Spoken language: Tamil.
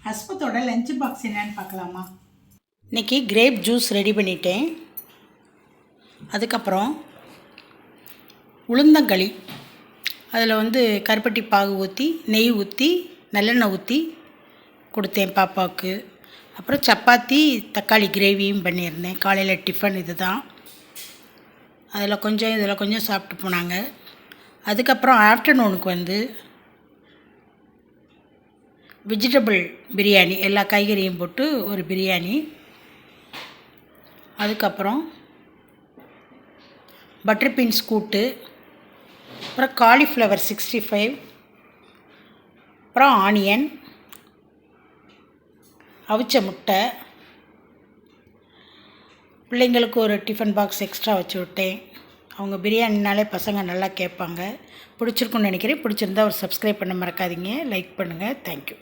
ஹஸ்பத்தோட லஞ்ச் பாக்ஸ் என்னன்னு பார்க்கலாமா? இன்றைக்கி கிரேப் ஜூஸ் ரெடி பண்ணிட்டேன். அதுக்கப்புறம் உளுந்தங்களி, அதில் கருப்பட்டி பாகு ஊற்றி நெய் ஊற்றி நல்லெண்ணெய் ஊற்றி கொடுத்தேன் பாப்பாவுக்கு. அப்புறம் சப்பாத்தி தக்காளி கிரேவியும் பண்ணியிருந்தேன். காலையில் டிஃபன் இது தான். அதில் கொஞ்சம் இதில் கொஞ்சம் சாப்பிட்டு போனாங்க. அதுக்கப்புறம் ஆஃப்டர்நூனுக்கு வெஜிடபிள் பிரியாணி, எல்லா காய்கறியும் போட்டு ஒரு பிரியாணி. அதுக்கப்புறம் பட்டர் பீன்ஸ் கூட்டு, அப்புறம் காலிஃப்ளவர் 65, அப்புறம் ஆனியன், அவிச்ச முட்டை. பிள்ளைங்களுக்கு ஒரு டிஃபன் பாக்ஸ் எக்ஸ்ட்ரா வச்சு விட்டேன். அவங்க பிரியாணினாலே பசங்க நல்லா கேட்பாங்க. பிடிச்சிருக்குன்னு நினைக்கிறேன். பிடிச்சிருந்தா ஒரு சப்ஸ்கிரைப் பண்ண மறக்காதீங்க. லைக் பண்ணுங்கள். தேங்க்யூ.